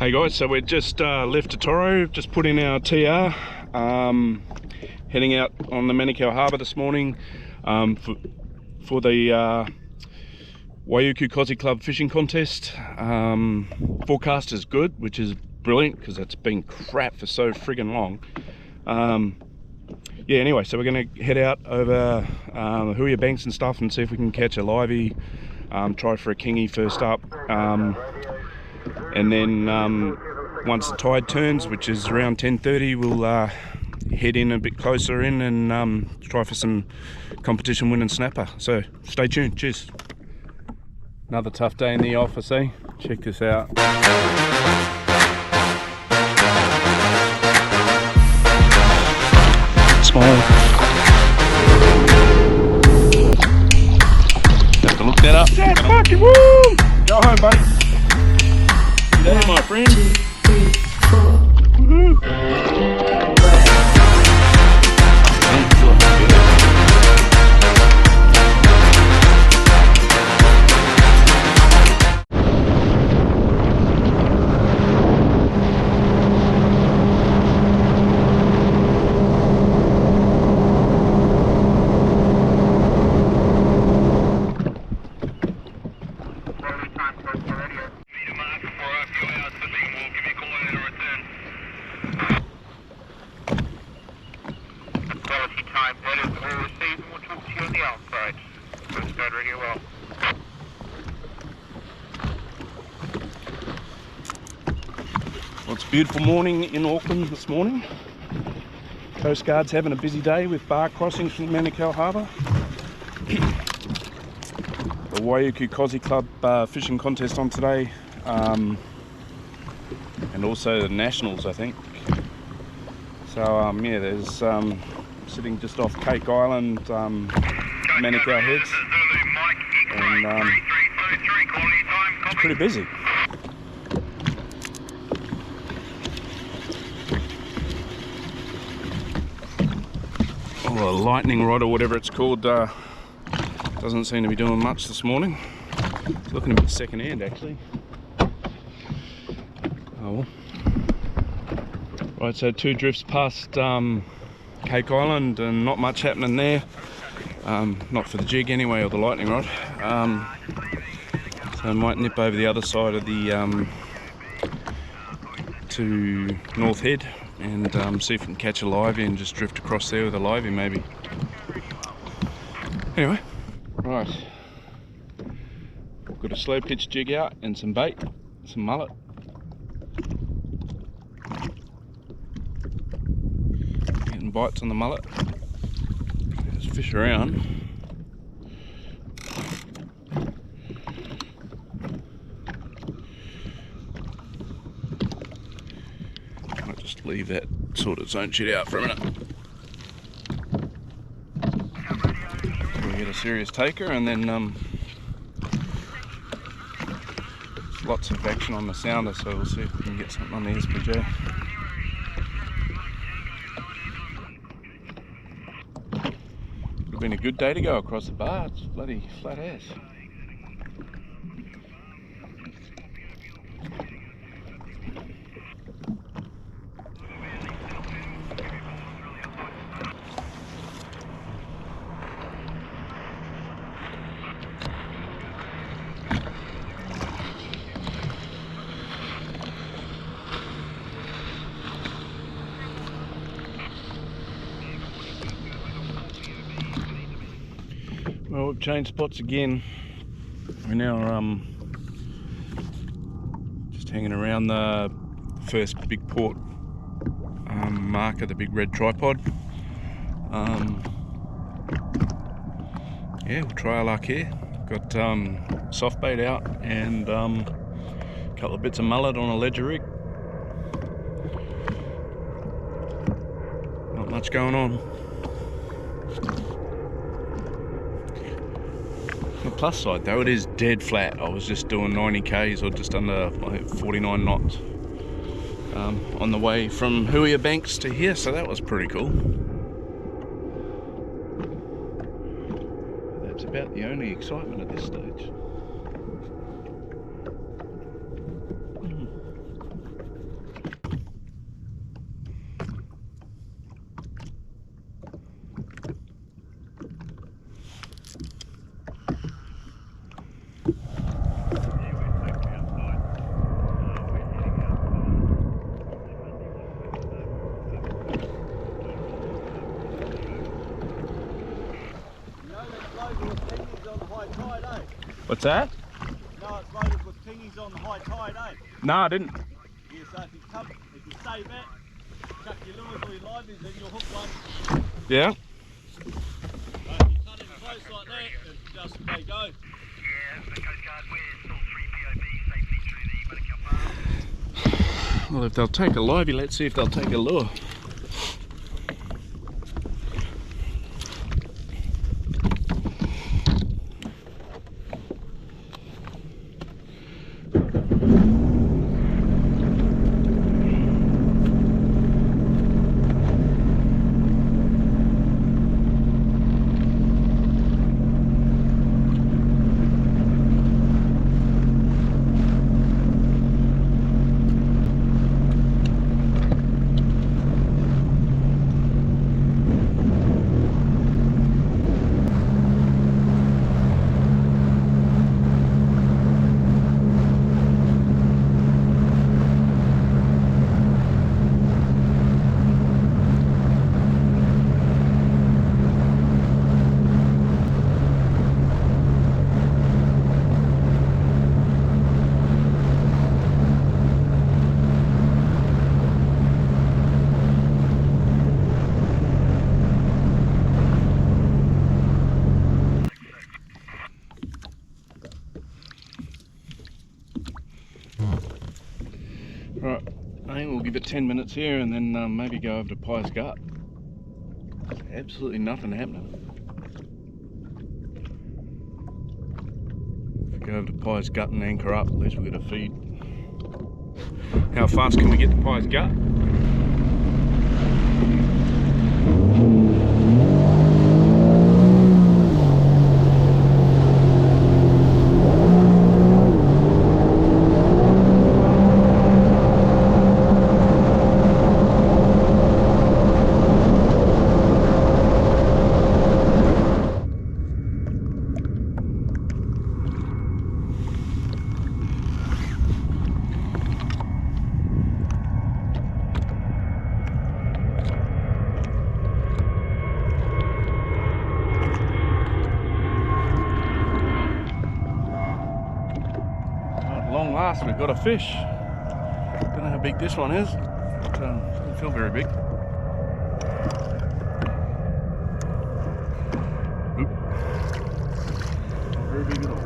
Hey guys, so we're just left Toro, just put in our TR, heading out on the Manukau Harbour this morning for the Waiuku Cozy Club fishing contest. Forecast is good, which is brilliant because it's been crap for so friggin' long. Yeah, anyway, so we're going to head out over the Huia banks and stuff and see if we can catch a livey, try for a kingy first up. And then once the tide turns, which is around 10:30, we'll head in a bit closer in and try for some competition winning snapper. So stay tuned. Cheers. Another tough day in the office, eh? Check this out. Smile. Have to look that up. That's fucking woo! Go home, buddy. There, my friend. 2, 3, 4. Woohoo! Well, it's a beautiful morning in Auckland this morning. Coast Guard's having a busy day with bar crossings from Manukau Harbour. The Waiuku Cozy Club fishing contest on today, and also the Nationals, I think. So yeah, there's sitting just off Cake Island, Manukau Heads, and it's pretty busy. Oh, the lightning rod or whatever it's called doesn't seem to be doing much this morning. It's looking a bit second hand actually. Oh well. Right, so 2 drifts past Cake Island and not much happening there. Not for the jig anyway, or the lightning rod. So I might nip over the other side of the to North Head and see if we can catch a livey and just drift across there with a livey maybe. Anyway, right, got a slow pitch jig out and some bait, some mullet. Getting bites on the mullet. Just fish around. I'll just leave that sort of zone shit out for a minute. We'll get a serious taker, and then there's lots of action on the sounder, so we'll see if we can get something on the SPJ. Would have been a good day to go across the bar. It's bloody flat ass. Well, we've changed spots again. We're now just hanging around the first big port marker, the big red tripod. Yeah, we'll try our luck here. Got soft bait out and a couple of bits of mullet on a ledger rig. Not much going on. The plus side though, it is dead flat. I was just doing 90 k's or just under 49 knots on the way from Huia banks to here, so that was pretty cool. That's about the only excitement at this stage. What's that? No, it's loaded with kingies on the high tide, eh? No, I didn't. Yeah, so if you save that, chuck your lures or your liveys and you'll hook one. Yeah. But if you cut in close like that, it just they go. Yeah, the Coast Guard, we're still 3 POB safely through the Manukau Bar. Well, if they'll take a livey, let's see if they'll take a lure. Right, I think we'll give it 10 minutes here and then maybe go over to Pye's Gut. There's absolutely nothing happening. If we go over to Pye's Gut and anchor up, at least we'll get a feed. How fast can we get to Pye's Gut? Long last, we've got a fish. Don't know how big this one is, but doesn't feel very big. Oop. Not very big at all.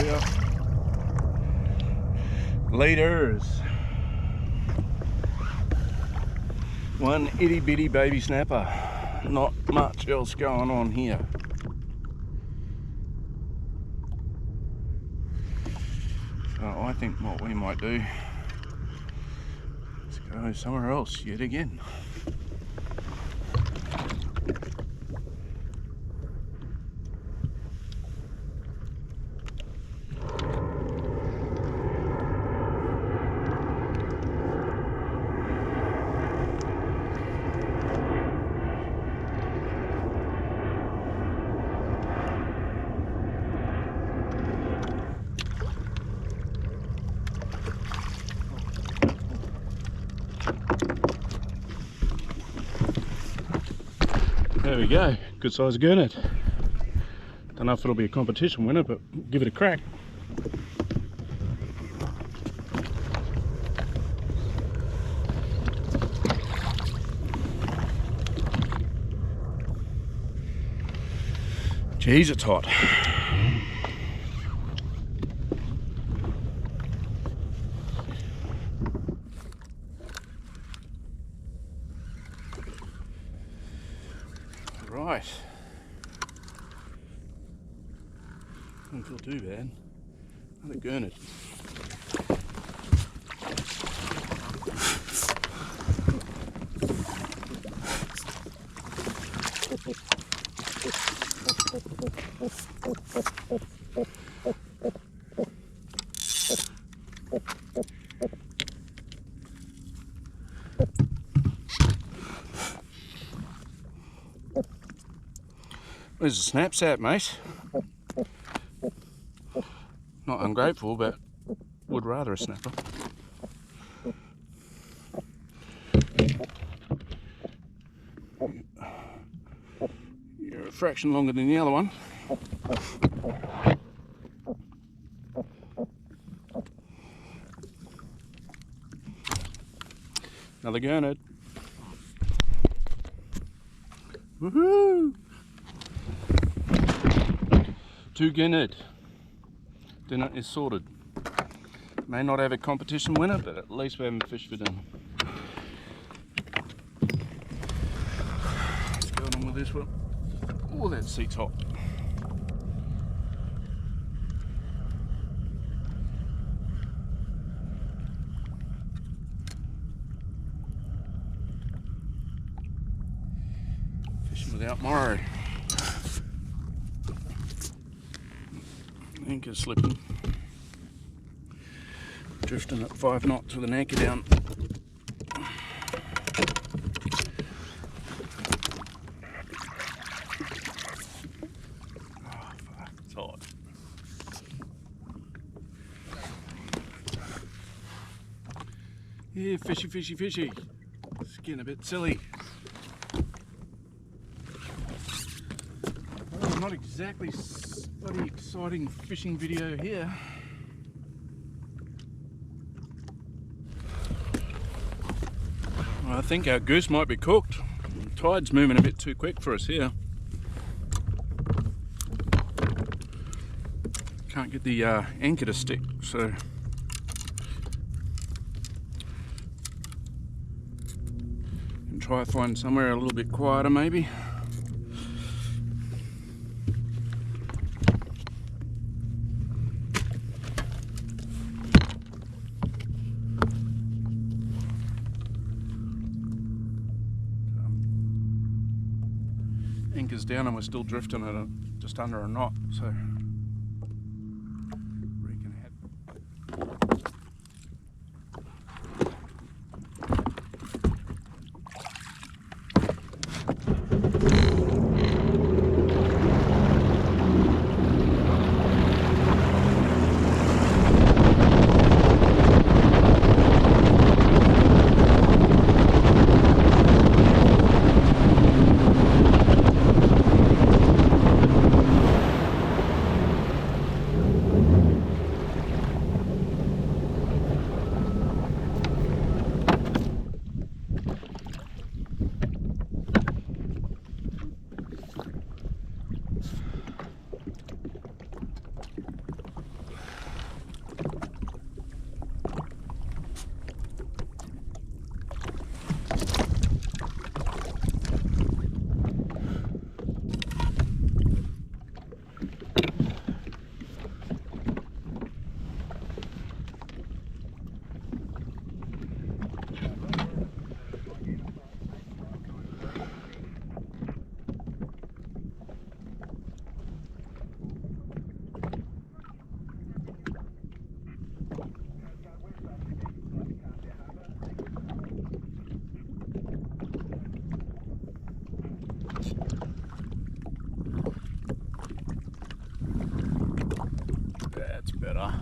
Yeah. Leaders. One itty bitty baby snapper. Not much else going on here. So I think what we might do is go somewhere else yet again. There we go, good size gurnet. Don't know if it'll be a competition winner, but give it a crack. Jeez, it's hot. Right. Doesn't feel too bad. Another gurnet. Where's the snaps at, mate? Not ungrateful, but would rather a snapper. You're a fraction longer than the other one. Another gurnard. Woohoo! 2 gurnard. Dinner is sorted. May not have a competition winner, but at least we haven't fished for dinner. What's going on with this one? Oh, that seat's hot. Fishing without Morrow. Anchor slipping. Drifting at 5 knots with an anchor down. Oh fuck, it's hot. Yeah, fishy, fishy, fishy. It's getting a bit silly. Well, not exactly bloody exciting fishing video here. I think our goose might be cooked. The tide's moving a bit too quick for us here. Can't get the anchor to stick, so can try find somewhere a little bit quieter maybe. Anchor's down and we're still drifting at just under a knot, so wreaking ahead. That's better.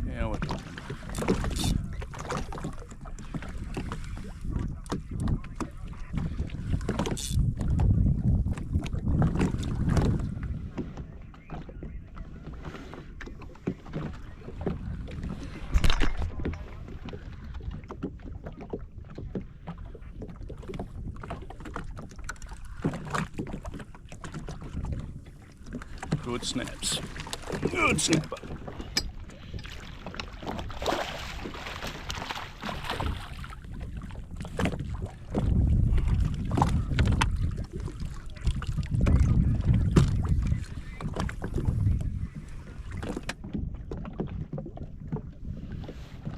Now we're talking. Good snaps. Good snapper.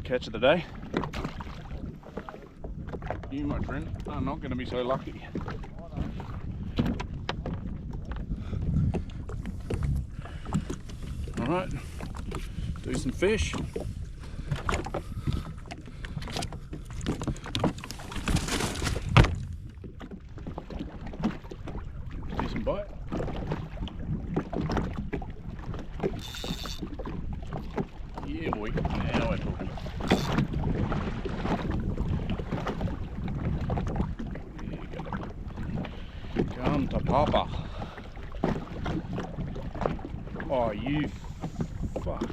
Catch of the day. You, my friend, are not going to be so lucky. Alright, do some fish. Decent bite. Yeah boy, now we're talking. There you go. To Papa. Oh, you fuck.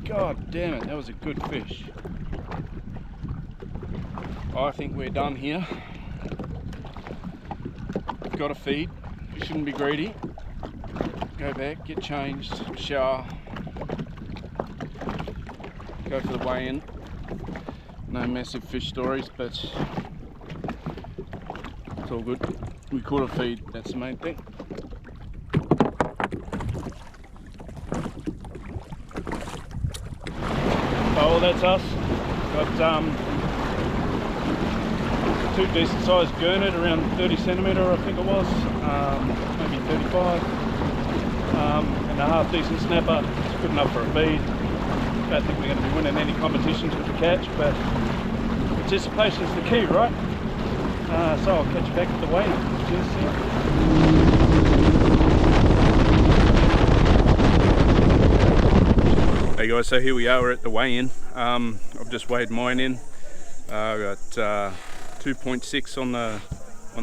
God damn it, that was a good fish. I think we're done here. Got to feed. We shouldn't be greedy. Go back, get changed, shower. Go for the weigh-in. No massive fish stories, but it's all good. We caught a feed, that's the main thing. Oh, that's us. Got two decent sized gurnard, around 30 centimetre I think it was, maybe 35. And a half decent snapper. It's good enough for a feed. Don't think we're going to be winning any competitions with the catch, but participation is the key, right? So I'll catch you back at the weigh-in. Cheers, see you. Hey guys, so here we are, we're at the weigh-in. I've just weighed mine in. I got 2.6 on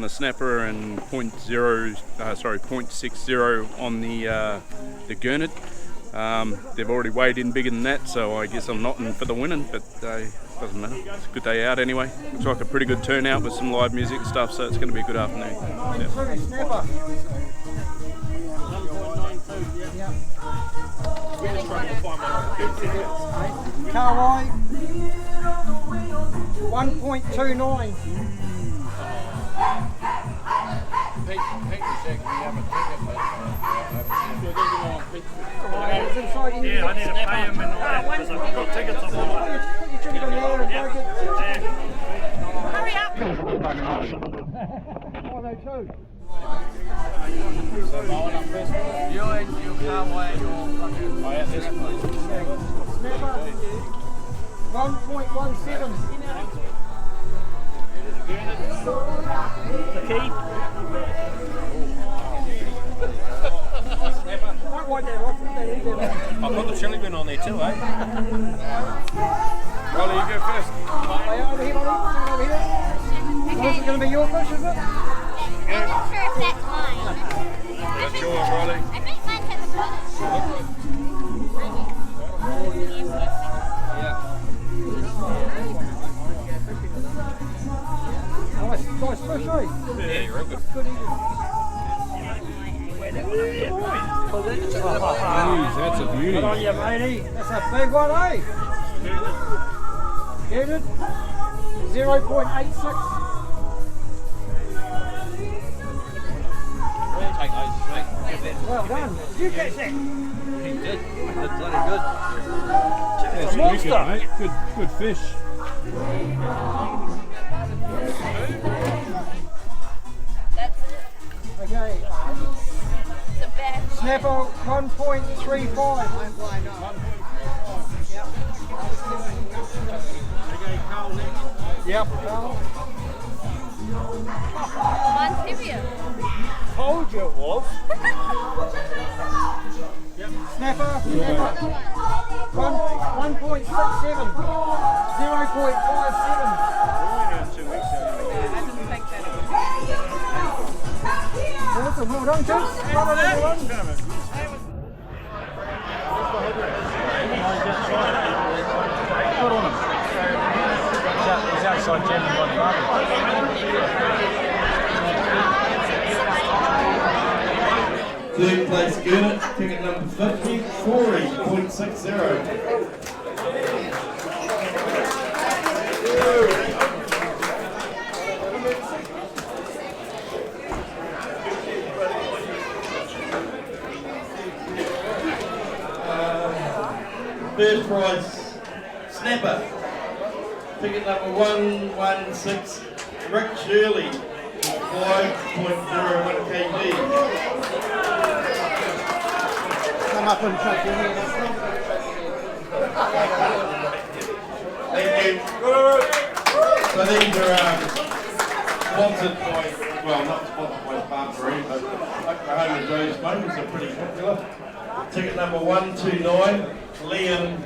the snapper and 0.60 on the gurnard. They've already weighed in bigger than that, so I guess I'm not in for the winning, but doesn't matter. It's a good day out anyway. Looks like a pretty good turnout with some live music and stuff, so it's going to be a good afternoon. Yeah. Kauai 1.29. Yeah, I need to pay him and all that because I've got tickets on my Hurry up! 502. You and your Kauai and your fucking... Oh yeah, this place. Snapper 1.17. The key? Don't wipe that off. I've got the chili bin on there too, eh? Riley, you go first. Hey, over here, buddy. Over here. This is going to be your fish, is it? I'm not sure if that's mine. That's yours, Riley. I think mine's at the bottom. Nice fish, eh? Yeah, you're good. Good eating. Jeez, that's a beauty. Good on you, matey. That's a big one, eh? Get it? 0.86. Take those, mate. Well done. Did you catch that? He did. That's bloody good. That's a monster. wicked, mate. Good fish. That's Okay. the best. Snapper 1.35. Yep. Mine's heavier. Told you it was. Snapper 1.67. 0.57. Awesome, well done, kids. Well done, everyone. Good on him. He's outside jamming on the barbie. Third place Gurnett, ticket number 50, 40.60. First prize, Snapper, ticket number 116, Rick Shirley, 5.01 kg. Come up and check your head. Thank you. So these are sponsored by, well, not sponsored by Farm Marine, but Oklahoma Joe Smokers are pretty popular. Ticket number 129, Liam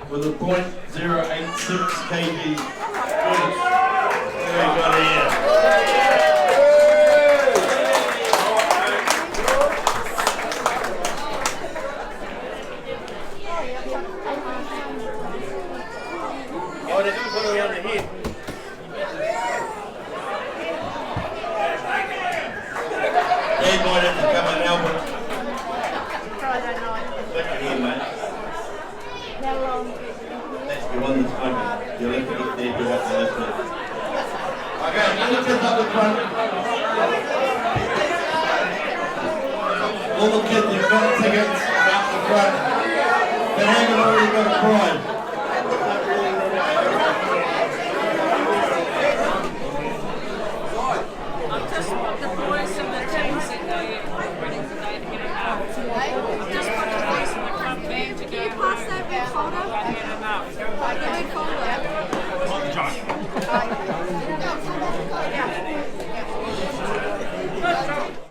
with a .086 kg. Good. There you go, Liam. invited to come and help us. Friday night. Look at him, mate. How long? That's the one that's smoking. You'll have to get there to watch the listeners. Okay, let's just up the front. All the kids who've got tickets up the front. They haven't already got a prize. The boys and the teams in the ready today to get them out. I just want the boys in the front band to go. Can you pass that red folder? The red folder.